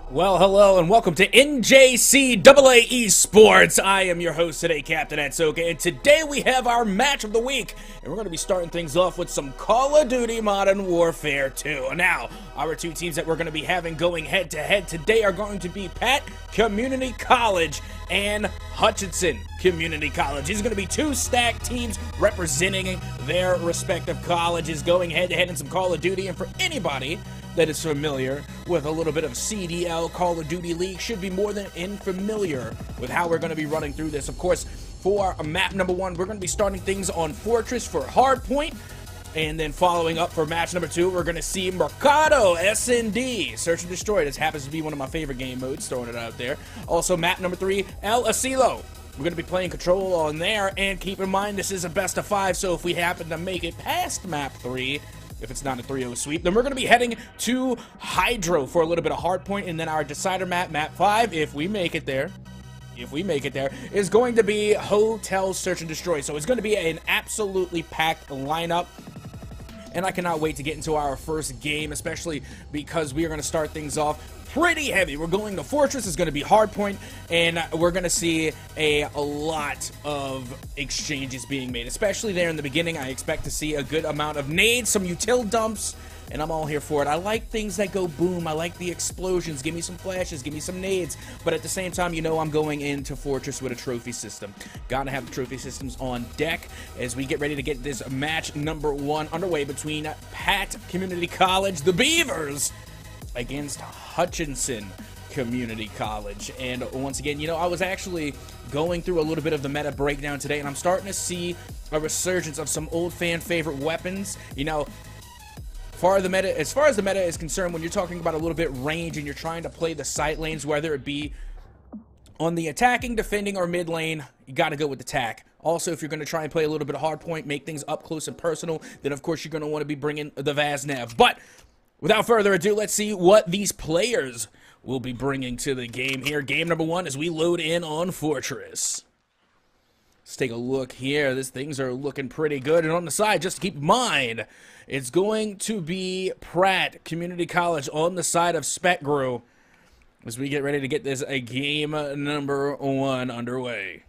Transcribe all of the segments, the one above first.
Well, hello and welcome to NJCAA Esports. I am your host today, Captain Atsoka, and today we have our match of the week, and we're going to be starting things off with some Call of Duty Modern Warfare 2. Now, our two teams that we're going to be having going head-to-head today are going to be Pratt Community College and Hutchinson Community College. These are going to be two stacked teams representing their respective colleges going head-to-head in some Call of Duty, and for anybody that is familiar with a little bit of CDL, Call of Duty League, should be more than familiar with how we're going to be running through this. Of course, for map number one, we're going to be starting things on Fortress for Hardpoint, and then following up for match number two, we're going to see Mercado, SND, Search and Destroy. This happens to be one of my favorite game modes, throwing it out there. Also, map number three, El Asilo. We're going to be playing Control on there, and keep in mind, this is a best of 5, so if we happen to make it past map 3, if it's not a 3-0 sweep, then we're going to be heading to Hydro for a little bit of Hardpoint, and then our decider map, map 5, if we make it there, is going to be Hotel Search and Destroy. So it's going to be an absolutely packed lineup, and I cannot wait to get into our first game, especially because we are going to start things off pretty heavy. We're going to Fortress, is going to be Hardpoint, and we're going to see a lot of exchanges being made, especially there in the beginning. I expect to see a good amount of nades, some util dumps, and I'm all here for it. I like things that go boom. I like the explosions. Give me some flashes, give me some nades, but at the same time, you know I'm going into Fortress with a trophy system. Gotta have the trophy systems on deck as we get ready to get this match number one underway between Pratt Community College, the Beavers, against Hutchinson Community College. And once again, you know, I was actually going through a little bit of the meta breakdown today, and I'm starting to see a resurgence of some old fan favorite weapons. You know, as far as the meta is concerned, when you're talking about a little bit range and you're trying to play the sight lanes, whether it be on the attacking, defending, or mid lane, you got to go with attack. Also, if you're going to try and play a little bit of hardpoint, make things up close and personal, then of course you're going to want to be bringing the Vaznev. But without further ado, let's see what these players will be bringing to the game here. Game number one as we load in on Fortress. Let's take a look here. Things are looking pretty good. And on the side, just to keep in mind, it's going to be Pratt Community College on the side of Specgrew as we get ready to get this game number one underway.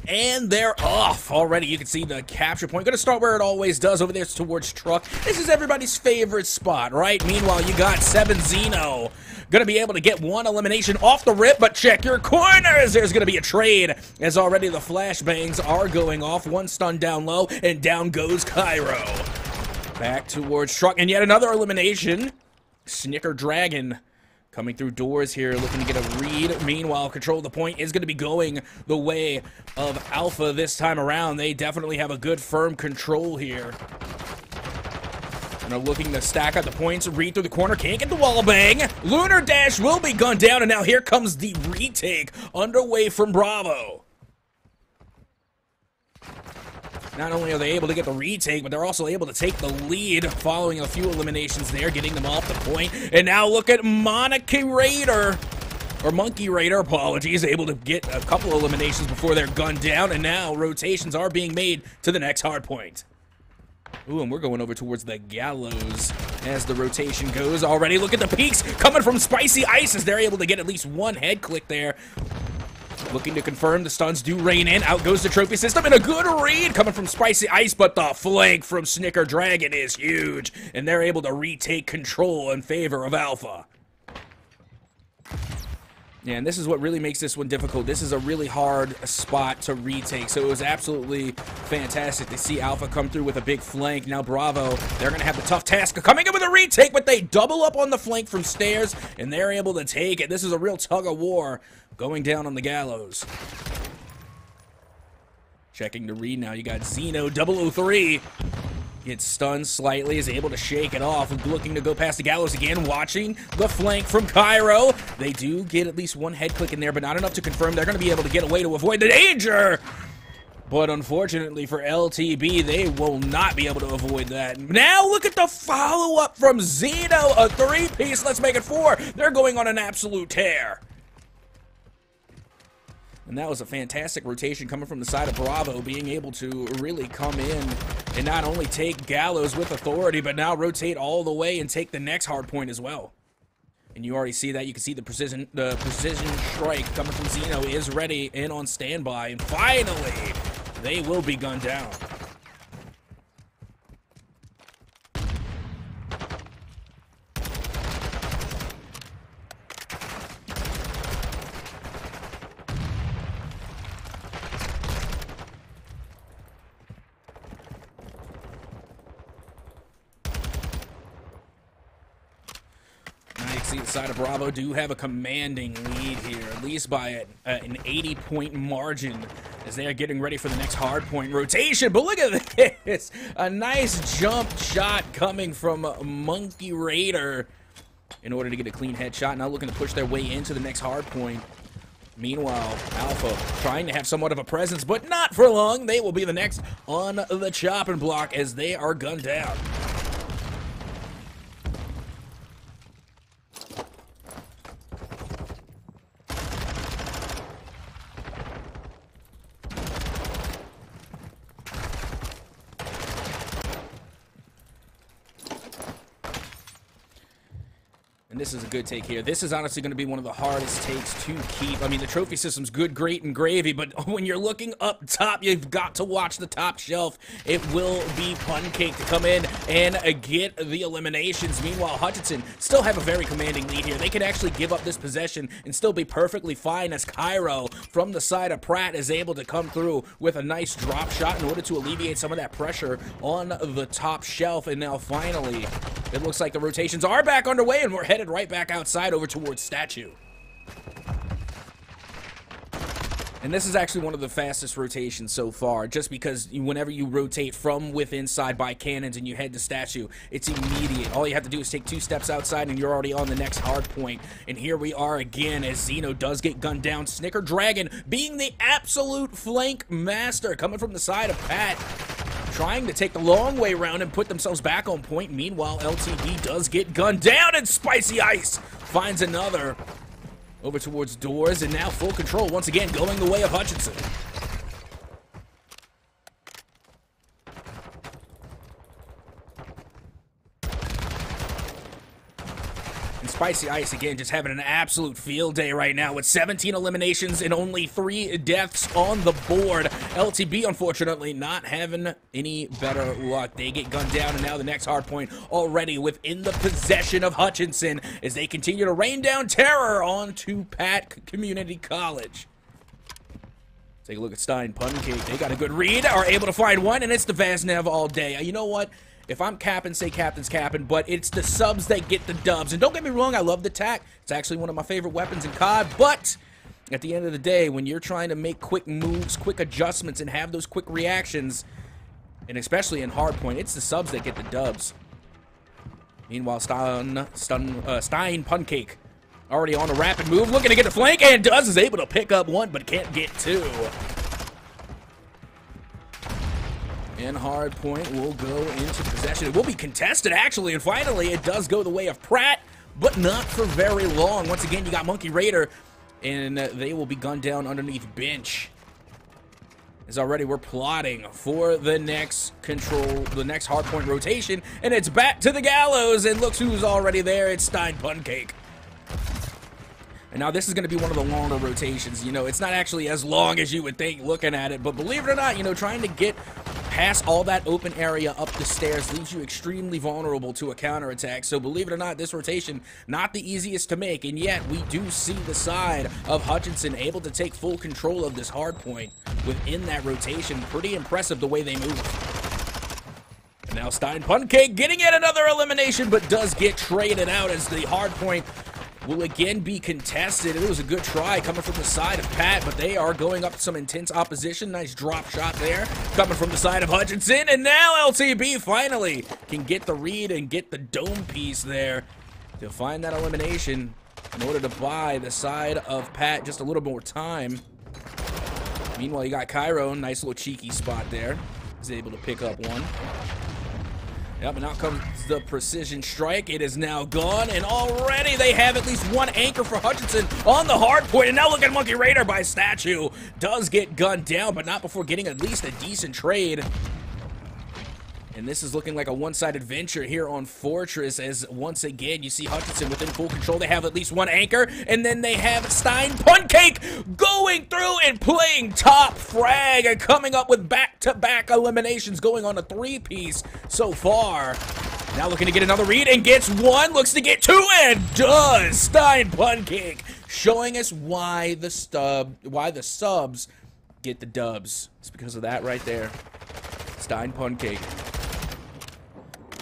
And they're off already. You can see the capture point. Going to start where it always does, over there towards truck. This is everybody's favorite spot, right? Meanwhile, you got 7 Zeno. Going to be able to get one elimination off the rip, but check your corners. There's going to be a trade as already the flashbangs are going off. One stun down low, and down goes Cairo. Back towards truck, and yet another elimination. Snicker Dragon coming through doors here, looking to get a read. Meanwhile, control of the point is going to be going the way of Alpha this time around. They definitely have a good firm control here. And are looking to stack up the points. Read through the corner, can't get the wall bang. Lunar Dash will be gunned down, and now here comes the retake underway from Bravo. Not only are they able to get the retake, but they're also able to take the lead following a few eliminations there, getting them off the point. And now look at Monkey Raider, apologies, able to get a couple eliminations before they're gunned down, and now rotations are being made to the next hard point. Ooh, and we're going over towards the gallows as the rotation goes already. Look at the peaks coming from Spicy Ice as they're able to get at least one head click there. Looking to confirm, the stuns do rain in. Out goes the trophy system, and a good read coming from Spicy Ice, but the flank from Snicker Dragon is huge, and they're able to retake control in favor of Alpha. Yeah, and this is what really makes this one difficult. This is a really hard spot to retake, so it was absolutely fantastic to see Alpha come through with a big flank. Now Bravo, they're going to have the tough task of coming in with a retake, but they double up on the flank from stairs, and they're able to take it. This is a real tug-of-war going down on the gallows. Checking the read now. You got Zeno 003. Gets stunned slightly, is able to shake it off. Looking to go past the gallows again, watching the flank from Cairo. They do get at least one head click in there, but not enough to confirm. They're going to be able to get away to avoid the danger. But unfortunately for LTB, they will not be able to avoid that. Now look at the follow-up from Zeno. A 3-piece. Let's make it 4. They're going on an absolute tear. And that was a fantastic rotation coming from the side of Bravo, being able to really come in and not only take Gallows with authority, but now rotate all the way and take the next hard point as well. And you already see that. You can see the precision strike coming from Zeno is ready and on standby. And finally, they will be gunned down. See, the side of Bravo do have a commanding lead here, at least by an 80-point margin, as they are getting ready for the next hardpoint rotation. But look at this, a nice jump shot coming from Monkey Raider in order to get a clean headshot. Now looking to push their way into the next hardpoint. Meanwhile, Alpha trying to have somewhat of a presence, but not for long. They will be the next on the chopping block as they are gunned down. And this is a good take here. This is honestly going to be one of the hardest takes to keep. I mean, the trophy system's good, great, and gravy, but when you're looking up top, you've got to watch the top shelf. It will be Pancake to come in and get the eliminations. Meanwhile, Hutchinson still have a very commanding lead here. They can actually give up this possession and still be perfectly fine, as Cairo from the side of Pratt is able to come through with a nice drop shot in order to alleviate some of that pressure on the top shelf. And now finally, it looks like the rotations are back underway, and we're headed right back outside over towards Statue. And this is actually one of the fastest rotations so far, just because whenever you rotate from within side by cannons and you head to Statue, it's immediate. All you have to do is take 2 steps outside and you're already on the next hard point. And here we are again as Zeno does get gunned down. Snicker Dragon being the absolute flank master, coming from the side of Pat, trying to take the long way around and put themselves back on point. Meanwhile, LTD does get gunned down, and Spicy Ice finds another over towards Doors, and now full control once again going the way of Hutchinson. And Spicy Ice again just having an absolute field day right now with 17 eliminations and only 3 deaths on the board. LTB unfortunately not having any better luck. They get gunned down, and now the next hard point already within the possession of Hutchinson as they continue to rain down terror onto Pat Community College. Take a look at Stein Pancake. They got a good read, are able to find one, and it's the Vaznev all day. You know what? If I'm capping, say captain's capping, but it's the subs that get the dubs. And don't get me wrong, I love the TAC. It's actually one of my favorite weapons in COD, but at the end of the day, when you're trying to make quick moves, quick adjustments, and have those quick reactions, and especially in hardpoint, it's the subs that get the dubs. Meanwhile, Stein Pancake already on a rapid move, looking to get a flank, and is able to pick up one, but can't get 2. And hardpoint will go into possession. It will be contested, actually, and finally it does go the way of Pratt, but not for very long. Once again, you got Monkey Raider, and they will be gunned down underneath bench. As already we're plotting for the next hardpoint rotation, and it's back to the Gallows, and looks who's already there. It's Stein Pancake. And now this is going to be one of the longer rotations. You know, it's not actually as long as you would think looking at it, but believe it or not, you know, trying to get past all that open area up the stairs leaves you extremely vulnerable to a counterattack. So believe it or not, this rotation, not the easiest to make, and yet we do see the side of Hutchinson able to take full control of this hard point within that rotation. Pretty impressive the way they move. And now Stein Pancake getting yet another elimination, but does get traded out as the hard point will again be contested. It was a good try coming from the side of Pat, but they are going up to some intense opposition. Nice drop shot there coming from the side of Hutchinson, and now LTB finally can get the read and get the dome piece there to find that elimination in order to buy the side of Pat just a little more time. Meanwhile, you got Cairo, nice little cheeky spot there. He's able to pick up one. Yep, and out comes the precision strike. It is now gone, and already they have at least one anchor for Hutchinson on the hard point. And now look at Monkey Raider by Statue. Does get gunned down, but not before getting at least a decent trade. And this is looking like a one-sided venture here on Fortress, as once again you see Hutchinson within full control. They have at least one anchor, and then they have Stein Pancake going through and playing top frag and coming up with back-to-back eliminations, going on a 3-piece so far. Now looking to get another read and gets one, looks to get two, and does. Stein Pancake showing us why the subs get the dubs. It's because of that right there. Stein Pancake.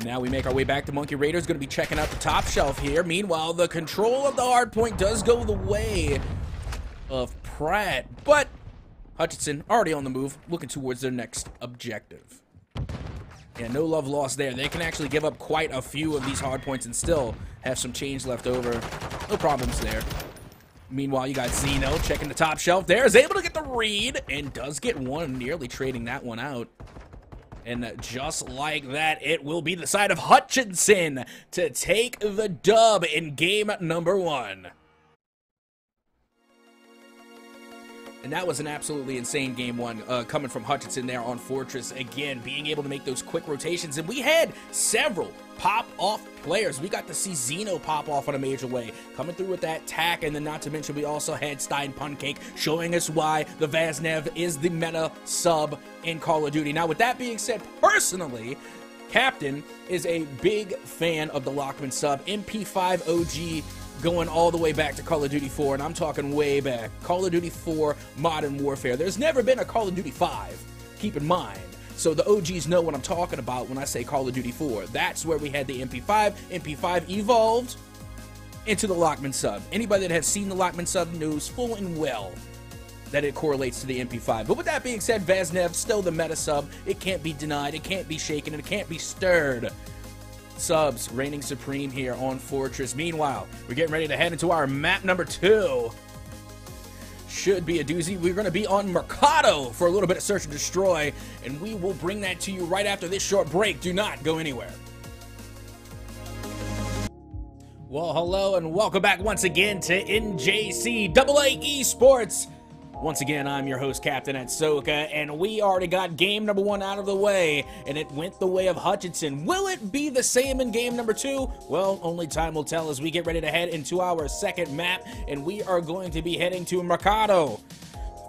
Now we make our way back to Monkey Raiders, going to be checking out the top shelf here. Meanwhile, the control of the hard point does go the way of Pratt, but Hutchinson already on the move, looking towards their next objective. Yeah, no love lost there. They can actually give up quite a few of these hard points and still have some change left over. No problems there. Meanwhile, you got Zeno checking the top shelf there, is able to get the read, and does get one, nearly trading that one out. And just like that, it will be the side of Hutchinson to take the dub in game number 1. And that was an absolutely insane game 1 coming from Hutchinson there on Fortress. Again, being able to make those quick rotations. And we had several pop-off players. We got to see Zeno pop off in a major way, coming through with that tack. And then not to mention, we also had Stein Pancake showing us why the Vaznev is the meta sub in Call of Duty. Now, with that being said, personally, Captain is a big fan of the Lockman sub. MP5 OG going all the way back to Call of Duty 4, and I'm talking way back. Call of Duty 4 Modern Warfare. There's never been a Call of Duty 5, keep in mind. So the OGs know what I'm talking about when I say Call of Duty 4. That's where we had the MP5. MP5 evolved into the Lockman sub. Anybody that has seen the Lockman sub knows full and well that it correlates to the MP5. But with that being said, Vaznev, still the meta sub. It can't be denied, it can't be shaken, and it can't be stirred. Subs reigning supreme here on Fortress. Meanwhile, we're getting ready to head into our map number 2. Should be a doozy. We're going to be on Mercado for a little bit of search and destroy, and we will bring that to you right after this short break. Do not go anywhere. Well, hello and welcome back once again to NJCAA Esports. Once again, I'm your host, Captain NJCAAE, and we already got game number 1 out of the way, and it went the way of Hutchinson. Will it be the same in game number 2? Well, only time will tell as we get ready to head into our second map, and we are going to be heading to Mercado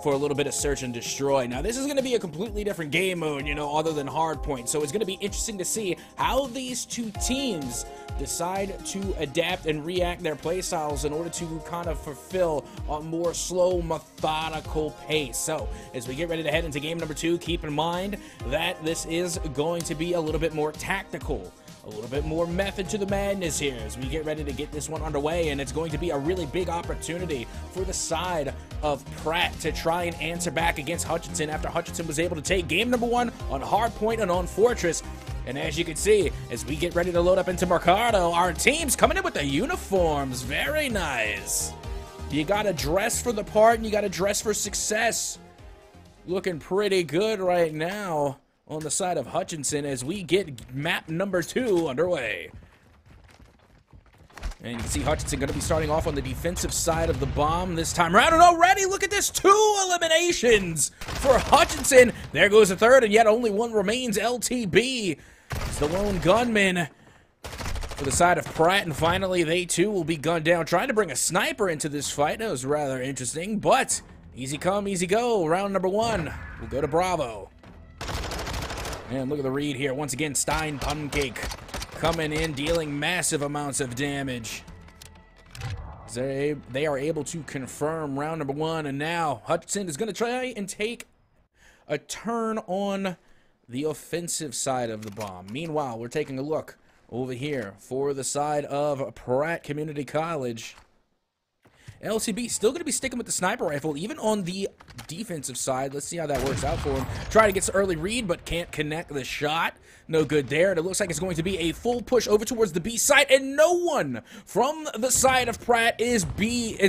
for a little bit of search and destroy. Now, this is going to be a completely different game mode, you know, other than hardpoint, so it's going to be interesting to see how these two teams decide to adapt and react their playstyles in order to kind of fulfill a more slow, methodical pace. So, as we get ready to head into game number 2, keep in mind that this is going to be a little bit more tactical, a little bit more method to the madness here as we get ready to get this one underway, and it's going to be a really big opportunity for the side of Pratt to try and answer back against Hutchinson after Hutchinson was able to take game number 1 on Hardpoint and on Fortress. And as you can see, as we get ready to load up into Mercado, our team's coming in with the uniforms. Very nice. You gotta dress for the part and you gotta dress for success. Looking pretty good right now on the side of Hutchinson as we get map number 2 underway. And you can see Hutchinson going to be starting off on the defensive side of the bomb this time around. And already, look at this, 2 eliminations for Hutchinson. There goes a third, and yet only one remains. LTB is the lone gunman for the side of Pratt. And finally, they too will be gunned down. Trying to bring a sniper into this fight. That was rather interesting, but easy come, easy go. Round number 1. We'll go to Bravo. And look at the read here. Once again, Stein Pancake coming in, dealing massive amounts of damage. They are able to confirm round number 1, and now Hutchinson is going to try and take a turn on the offensive side of the bomb. Meanwhile, we're taking a look over here for the side of Pratt Community College. LCB still going to be sticking with the sniper rifle, even on the defensive side. Let's see how that works out for him. Trying to get some early read, but can't connect the shot. No good there, and it looks like it's going to be a full push over towards the B site, and no one from the side of Pratt is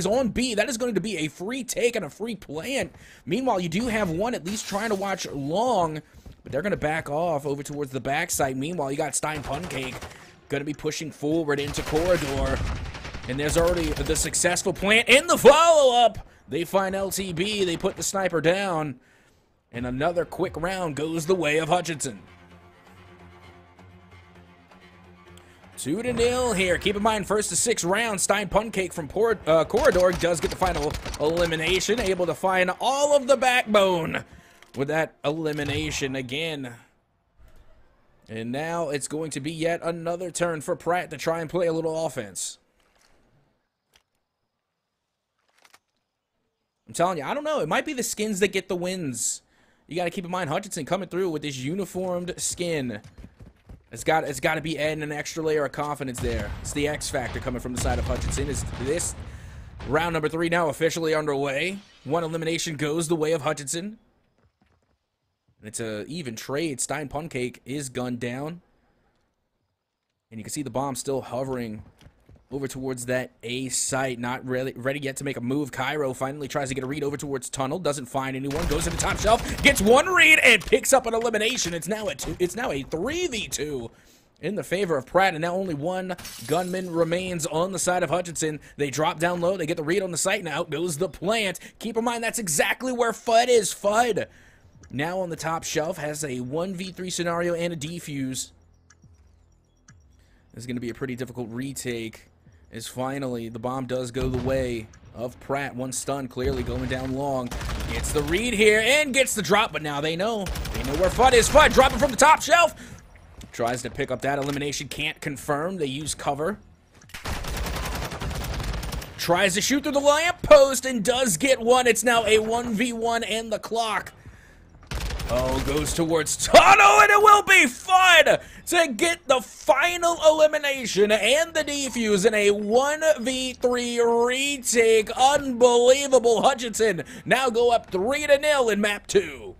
on B. That is going to be a free take and a free plant. Meanwhile, you do have one at least trying to watch long, but they're going to back off over towards the back site. Meanwhile, you got Stein Pancake going to be pushing forward into corridor. And there's already the successful plant in the follow-up. They find LTB. They put the sniper down. And another quick round goes the way of Hutchinson. 2-0 here. Keep in mind, first to 6 rounds, Stein Pancake from Corridor does get the final elimination, able to find all of the backbone with that elimination again. And now it's going to be yet another turn for Pratt to try and play a little offense. I'm telling you, I don't know. It might be the skins that get the wins. You got to keep in mind, Hutchinson coming through with this uniformed skin. It's got to be adding an extra layer of confidence there. It's the X factor coming from the side of Hutchinson. Is this round number 3 now officially underway? One elimination goes the way of Hutchinson. And it's an even trade. Stein Pancake is gunned down. And you can see the bomb still hovering over towards that A site. Not really ready yet to make a move. Cairo finally tries to get a read over towards Tunnel. Doesn't find anyone. Goes to the top shelf. Gets one read and picks up an elimination. It's now a 3v2 in the favor of Pratt. And now only one gunman remains on the side of Hutchinson. They drop down low. They get the read on the site. Now out goes the plant. Keep in mind, that's exactly where Fudd is. Fudd now on the top shelf has a 1v3 scenario and a defuse. This is going to be a pretty difficult retake. As finally the bomb does go the way of Pratt. One stun clearly going down long. Gets the read here and gets the drop, but now they know. They know where Fudd is. Fudd dropping from the top shelf. Tries to pick up that elimination. Can't confirm. They use cover. Tries to shoot through the lamp post and does get one. It's now a 1v1 and the clock. Oh, goes towards Tunnel, and it will be Fudd to get the final elimination and the defuse in a 1v3 retake. Unbelievable. Hutchinson now go up 3-0 in map 2.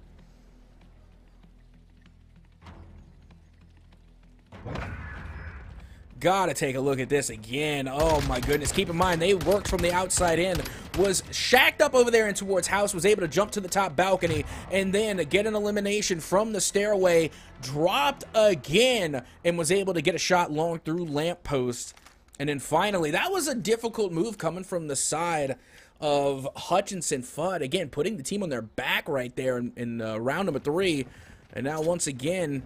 Gotta take a look at this again. Oh my goodness. Keep in mind, they worked from the outside in. Was shacked up over there and towards house. Was able to jump to the top balcony and then get an elimination from the stairway. Dropped again and was able to get a shot long through lamppost. And then finally, that was a difficult move coming from the side of Hutchinson. Fudd, again, putting the team on their back right there in round number 3. And now once again,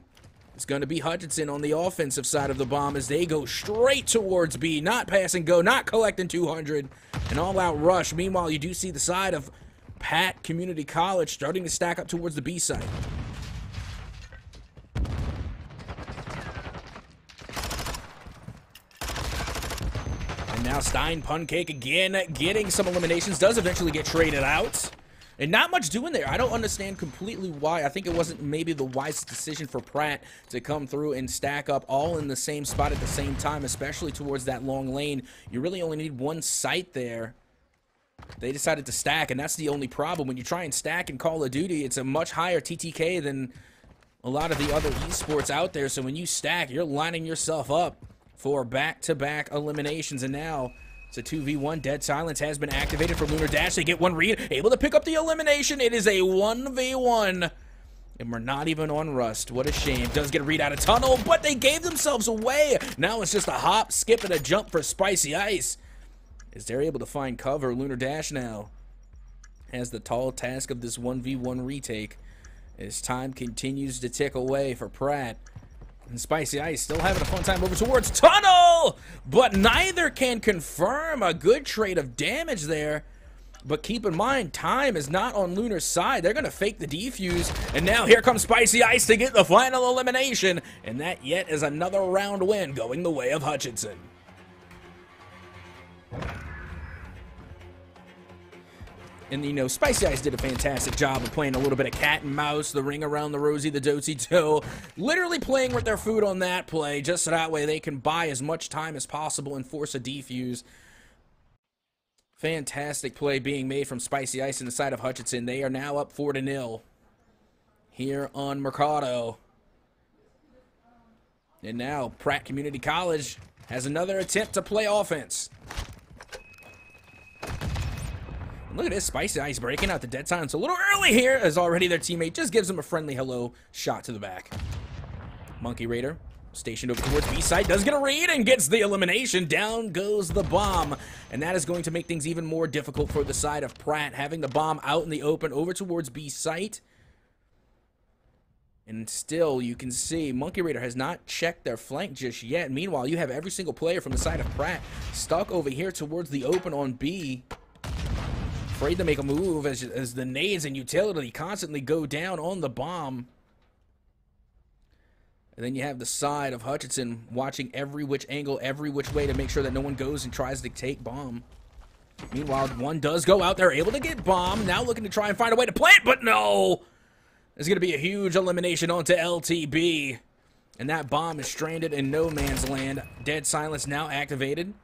it's going to be Hutchinson on the offensive side of the bomb as they go straight towards B. Not pass and go, not collecting 200. An all-out rush. Meanwhile, you do see the side of Pratt Community College starting to stack up towards the B side. And now Stein Pancake again getting some eliminations. Does eventually get traded out. And not much doing there. I don't understand completely why. I think it wasn't maybe the wisest decision for Pratt to come through and stack up all in the same spot at the same time, especially towards that long lane. You really only need one site there. They decided to stack, and that's the only problem. When you try and stack in Call of Duty, it's a much higher TTK than a lot of the other esports out there. So when you stack, you're lining yourself up for back-to-back eliminations. And now it's a 2v1. Dead Silence has been activated for Lunar Dash. They get one read, able to pick up the elimination. It is a 1v1. And we're not even on Rust. What a shame. Does get a read out of Tunnel, but they gave themselves away. Now it's just a hop, skip, and a jump for Spicy Ice. As they're able to find cover, Lunar Dash now has the tall task of this 1v1 retake. As time continues to tick away for Pratt. And Spicy Ice still having a fun time over towards Tunnel, but neither can confirm. A good trade of damage there. But keep in mind, time is not on Lunar's side. They're going to fake the defuse. And now here comes Spicy Ice to get the final elimination. And that yet is another round win going the way of Hutchinson. And, you know, Spicy Ice did a fantastic job of playing a little bit of cat and mouse, the ring around the rosy, the dozy toe. Literally playing with their food on that play, just so that way they can buy as much time as possible and force a defuse. Fantastic play being made from Spicy Ice in the side of Hutchinson. They are now up 4-0 here on Mercado. And now Pratt Community College has another attempt to play offense. Look at this, Spicy Ice breaking out the Dead Silence a little early here, as already their teammate just gives them a friendly hello shot to the back. Monkey Raider stationed over towards B side, does get a read and gets the elimination. Down goes the bomb, and that is going to make things even more difficult for the side of Pratt, having the bomb out in the open over towards B site. And still, you can see Monkey Raider has not checked their flank just yet. Meanwhile, you have every single player from the side of Pratt stuck over here towards the open on B. Afraid to make a move as the nades and utility constantly go down on the bomb. And then you have the side of Hutchinson watching every which angle, every which way to make sure that no one goes and tries to take bomb. Meanwhile, one does go out there, able to get bomb. Now looking to try and find a way to plant, but no! There's going to be a huge elimination onto LTB. And that bomb is stranded in no man's land. Dead silence now activated.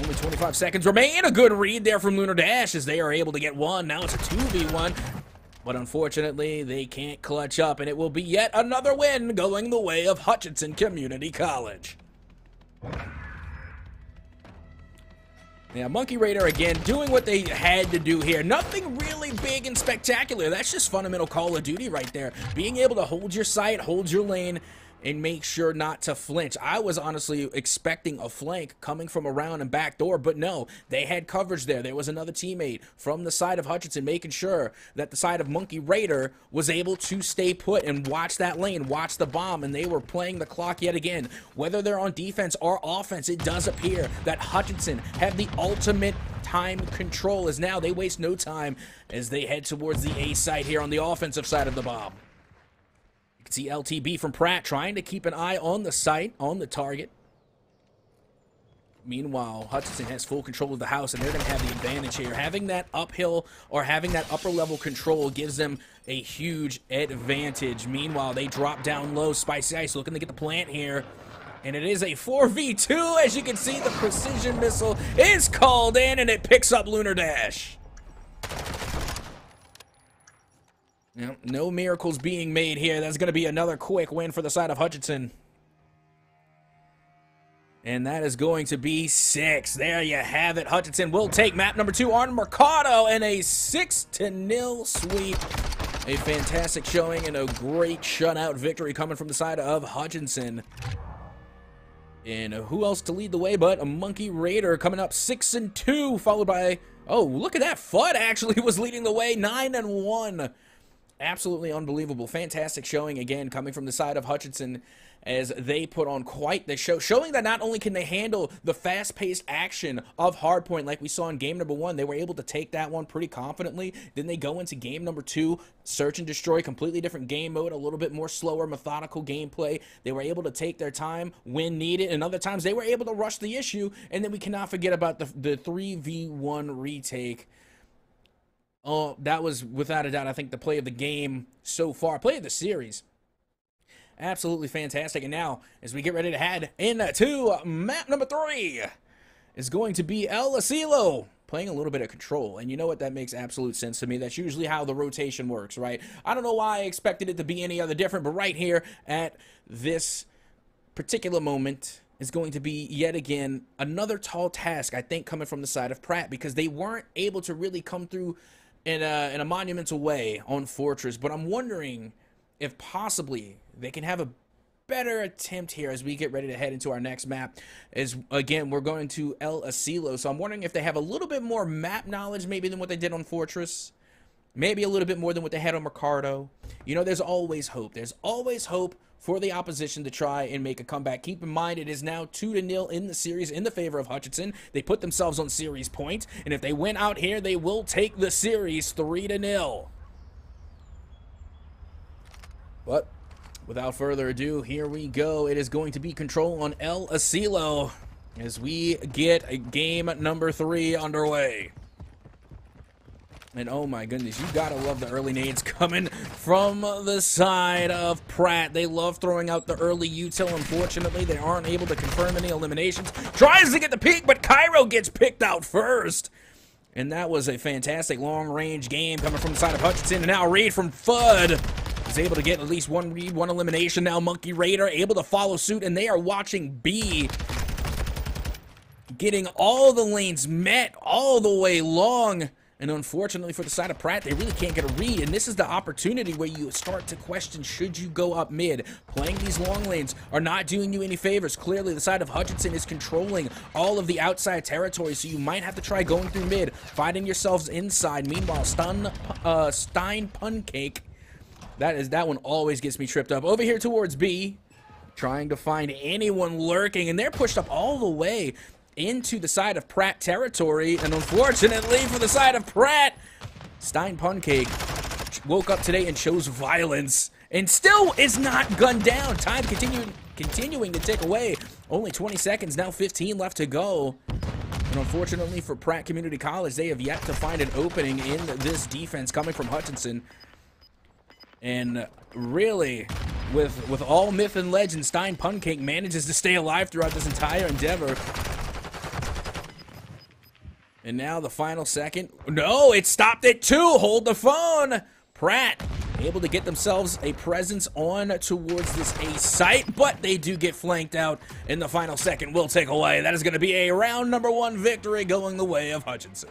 Only 25 seconds remain. A good read there from Lunar Dash as they are able to get one. Now it's a 2v1. But unfortunately, they can't clutch up. And it will be yet another win going the way of Hutchinson Community College. Yeah, Monkey Raider, again, doing what they had to do here. Nothing really big and spectacular. That's just fundamental Call of Duty right there. Being able to hold your sight, hold your lane, and make sure not to flinch. I was honestly expecting a flank coming from around and back door, but no, they had coverage there. There was another teammate from the side of Hutchinson making sure that the side of Monkey Raider was able to stay put and watch that lane, watch the bomb, and they were playing the clock yet again. Whether they're on defense or offense, it does appear that Hutchinson have the ultimate time control, as now they waste no time as they head towards the A site here on the offensive side of the bomb. See LTB from Pratt trying to keep an eye on the site, on the target. Meanwhile, Hutchinson has full control of the house, and they're going to have the advantage here. Having that uphill or having that upper level control gives them a huge advantage. Meanwhile, they drop down low. Spicy Ice looking to get the plant here. And it is a 4v2. As you can see, the precision missile is called in, and it picks up Lunar Dash. Yep, no miracles being made here. That's going to be another quick win for the side of Hutchinson. And that is going to be 6. There you have it. Hutchinson will take map number 2 on Mercado in a 6-0 sweep. A fantastic showing and a great shutout victory coming from the side of Hutchinson. And who else to lead the way but a Monkey Raider coming up 6-2, followed by, oh, look at that. FUD actually was leading the way, 9-1. Absolutely unbelievable. Fantastic showing again coming from the side of Hutchinson as they put on quite the show, showing that not only can they handle the fast-paced action of Hardpoint like we saw in game number 1, they were able to take that one pretty confidently. Then they go into game number 2, search and destroy, completely different game mode, a little bit more slower, methodical gameplay. They were able to take their time when needed, and other times they were able to rush the issue. And then we cannot forget about the 3v1 retake. Oh, that was, without a doubt, I think the play of the game so far. Play of the series. Absolutely fantastic. And now, as we get ready to head into map number 3, is going to be El Asilo playing a little bit of control. And you know what? That makes absolute sense to me. That's usually how the rotation works, right? I don't know why I expected it to be any other different, but right here at this particular moment is going to be yet again another tall task, I think, coming from the side of Pratt, because they weren't able to really come through in a monumental way on Fortress. But I'm wondering if possibly they can have a better attempt here as we get ready to head into our next map. As again, we're going to El Asilo, so I'm wondering if they have a little bit more map knowledge maybe than what they did on Fortress, maybe a little bit more than what they had on Mercado. You know, there's always hope. There's always hope for the opposition to try and make a comeback. Keep in mind, it is now 2-0 in the series in the favor of Hutchinson. They put themselves on series point, and if they win out here, they will take the series 3-0. But without further ado, here we go. It is going to be control on El Asilo as we get game number 3 underway. And oh my goodness, you gotta love the early nades coming from the side of Pratt. They love throwing out the early util. Unfortunately, they aren't able to confirm any eliminations. Tries to get the peek, but Cairo gets picked out first. And that was a fantastic long-range game coming from the side of Hutchinson. And now Reed from FUD is able to get at least one read, one elimination. Now Monkey Raider able to follow suit, and they are watching B, getting all the lanes met all the way long. And unfortunately for the side of Pratt, they really can't get a read. And this is the opportunity where you start to question, should you go up mid? Playing these long lanes are not doing you any favors. Clearly, the side of Hutchinson is controlling all of the outside territory, so you might have to try going through mid, finding yourselves inside. Meanwhile, Stein Puncake That one always gets me tripped up. Over here towards B, trying to find anyone lurking, and they're pushed up all the way into the side of Pratt territory, and unfortunately for the side of Pratt, Stein Pancake woke up today and chose violence, and still is not gunned down. Time continuing to tick away. Only 20 seconds, now 15 left to go. And unfortunately for Pratt Community College, they have yet to find an opening in this defense coming from Hutchinson. And really, with all myth and legend, Stein Pancake manages to stay alive throughout this entire endeavor. And now the final second. No, it stopped it too. Hold the phone. Pratt able to get themselves a presence on towards this A site, but they do get flanked out in the final second. Will take away. That is going to be a round number 1 victory going the way of Hutchinson.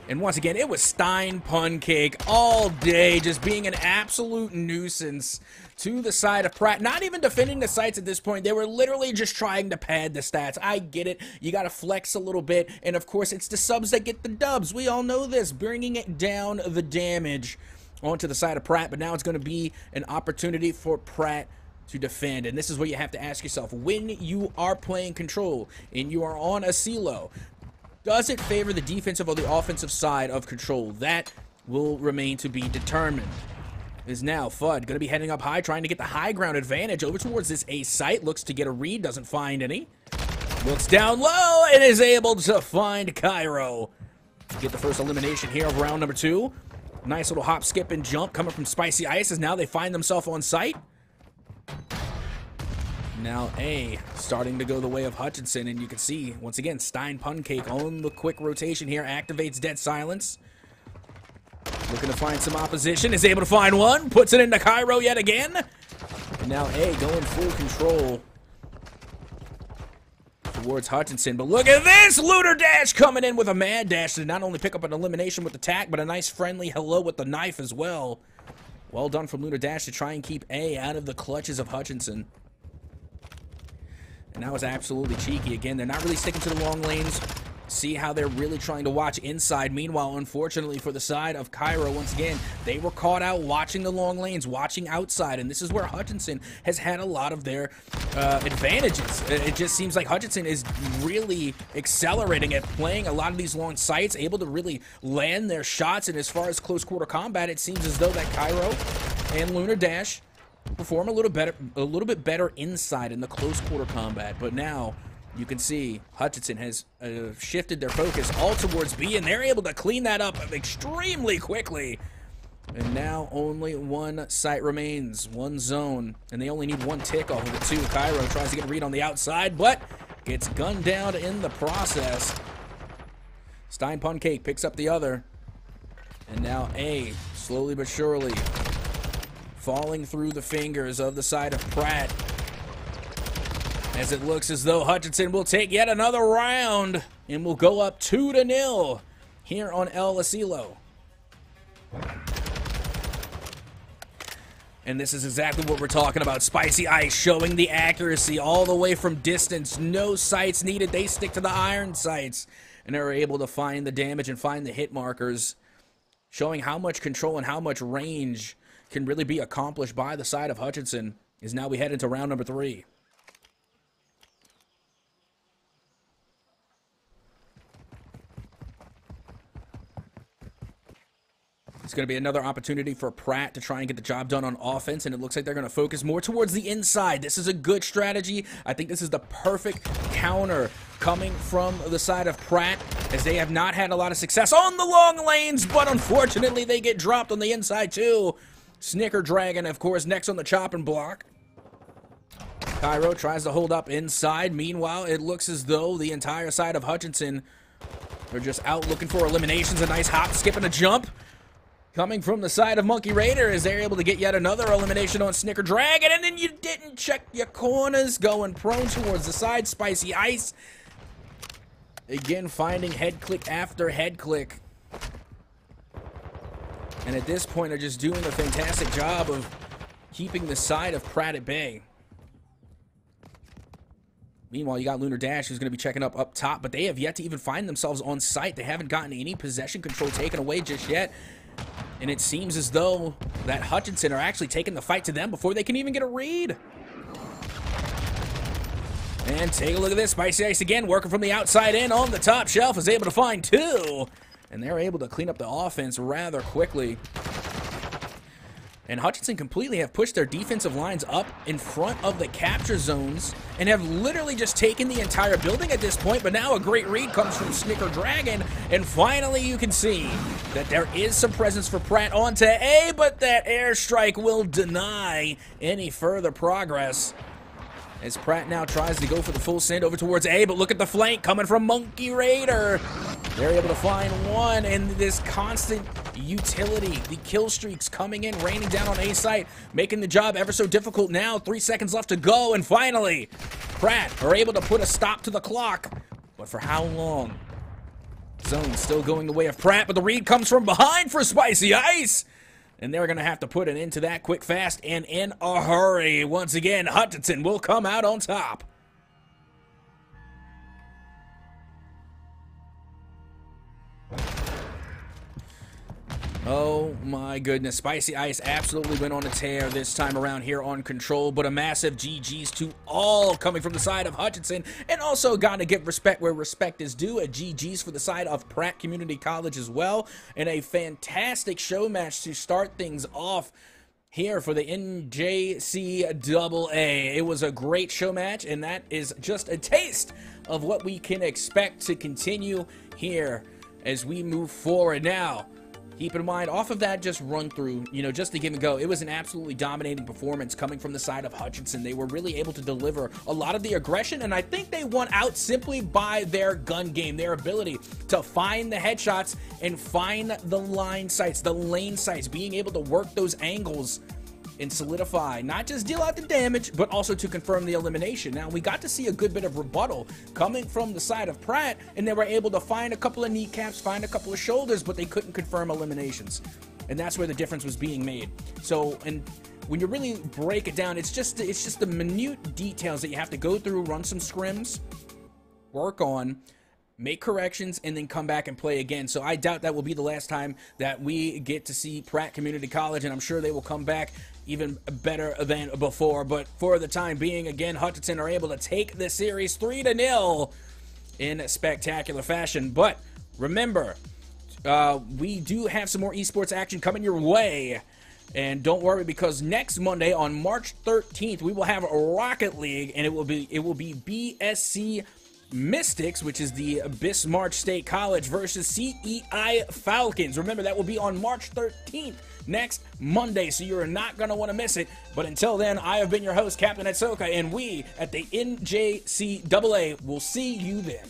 And once again, it was Stein Pancake all day, just being an absolute nuisance to the side of Pratt. Not even defending the sites at this point. They were literally just trying to pad the stats. I get it. You got to flex a little bit. And of course, it's the subs that get the dubs. We all know this. Bringing it down the damage onto the side of Pratt. But now it's going to be an opportunity for Pratt to defend. And this is what you have to ask yourself. When you are playing control and you are on a CeeLo, does it favor the defensive or the offensive side of control? That will remain to be determined. Is now Fudd going to be heading up high, trying to get the high ground advantage over towards this A site. Looks to get a read, doesn't find any. Looks down low and is able to find Cairo. Get the first elimination here of round number 2. Nice little hop, skip, and jump coming from Spicy Ice as now they find themselves on site. Now A starting to go the way of Hutchinson, and you can see, once again, Stein Pancake on the quick rotation here, activates Dead Silence. Looking to find some opposition, is able to find one, puts it into Cairo yet again. And now A going full control towards Hutchinson. But look at this, Looter Dash coming in with a mad dash to not only pick up an elimination with the tack, but a nice friendly hello with the knife as well. Well done from Looter Dash to try and keep A out of the clutches of Hutchinson. And that was absolutely cheeky. Again, they're not really sticking to the long lanes. See how they're really trying to watch inside. Meanwhile, unfortunately for the side of Cairo, once again, they were caught out watching the long lanes, watching outside. And this is where Hutchinson has had a lot of their advantages. It just seems like Hutchinson is really accelerating at playing a lot of these long sites, able to really land their shots. And as far as close quarter combat, it seems as though that Cairo and Lunar Dash perform a little bit better inside in the close quarter combat. But now you can see Hutchinson has shifted their focus all towards B, and they're able to clean that up extremely quickly. And now only one site remains, one zone, and they only need one tick off of it too. Cairo tries to get a read on the outside, but gets gunned down in the process. Stein Pancake picks up the other, and now A, slowly but surely, falling through the fingers of the side of Pratt, as it looks as though Hutchinson will take yet another round and will go up 2-0 here on El Asilo. And this is exactly what we're talking about. Spicy Ice showing the accuracy all the way from distance. No sights needed. They stick to the iron sights and are able to find the damage and find the hit markers, showing how much control and how much range can really be accomplished by the side of Hutchinson. As now we head into round number 3. It's going to be another opportunity for Pratt to try and get the job done on offense, and it looks like they're going to focus more towards the inside. This is a good strategy. I think this is the perfect counter coming from the side of Pratt, as they have not had a lot of success on the long lanes, but unfortunately they get dropped on the inside too. Snicker Dragon, of course, next on the chopping block. Cairo tries to hold up inside. Meanwhile, it looks as though the entire side of Hutchinson are just out looking for eliminations. A nice hop, skip, and a jump coming from the side of Monkey Raider, as they're able to get yet another elimination on Snicker Dragon. And then you didn't check your corners, going prone towards the side. Spicy Ice again finding head click after head click, and at this point are just doing a fantastic job of keeping the side of Pratt at bay. Meanwhile, you got Lunar Dash, who's going to be checking up top, but they have yet to even find themselves on site. They haven't gotten any possession control taken away just yet. And it seems as though that Hutchinson are actually taking the fight to them before they can even get a read. And take a look at this. Spicy Ice again, working from the outside in on the top shelf, is able to find 2. And they're able to clean up the offense rather quickly. And Hutchinson completely have pushed their defensive lines up in front of the capture zones and have literally just taken the entire building at this point. But now a great read comes from Snicker Dragon, and finally you can see that there is some presence for Pratt onto A, but that airstrike will deny any further progress. As Pratt now tries to go for the full send over towards A, but look at the flank coming from Monkey Raider. They're able to find 1, and this constant utility, the kill streaks coming in, raining down on A site, making the job ever so difficult now. 3 seconds left to go, and finally, Pratt are able to put a stop to the clock. But for how long? Zone still going the way of Pratt, but the read comes from behind for Spicy Ice. And they're going to have to put an end to that quick, fast, and in a hurry. Once again, Hutchinson will come out on top. Oh my goodness, Spicy Ice absolutely went on a tear this time around here on Control, but a massive GG's to all coming from the side of Hutchinson, and also got to give respect where respect is due, a GG's for the side of Pratt Community College as well, and a fantastic show match to start things off here for the NJCAA. It was a great show match, and that is just a taste of what we can expect to continue here as we move forward. Now, keep in mind, off of that just run through, just to give and go, it was an absolutely dominating performance coming from the side of Hutchinson. They were really able to deliver a lot of the aggression, and I think they won out simply by their gun game, their ability to find the headshots and find the line sights, the lane sights, being able to work those angles and solidify, not just deal out the damage, but also to confirm the elimination. Now, we got to see a good bit of rebuttal coming from the side of Pratt, and they were able to find a couple of kneecaps, find a couple of shoulders, but they couldn't confirm eliminations. And that's where the difference was being made. So, and when you really break it down, it's just the minute details that you have to go through, run some scrims, work on, make corrections, and then come back and play again. So I doubt that will be the last time that we get to see Pratt Community College, and I'm sure they will come back even better than before. But for the time being, again, Hutchinson are able to take the series 3-0 in spectacular fashion. But remember, we do have some more esports action coming your way. And don't worry, because next Monday on March 13th, we will have a Rocket League, and it will be BSC Mystics, which is the Bismarck State College, versus CEI Falcons. Remember, that will be on March 13th, next Monday, so you're not going to want to miss it. But until then, I have been your host, Captain NJCAAE, and we at the NJCAA will see you then.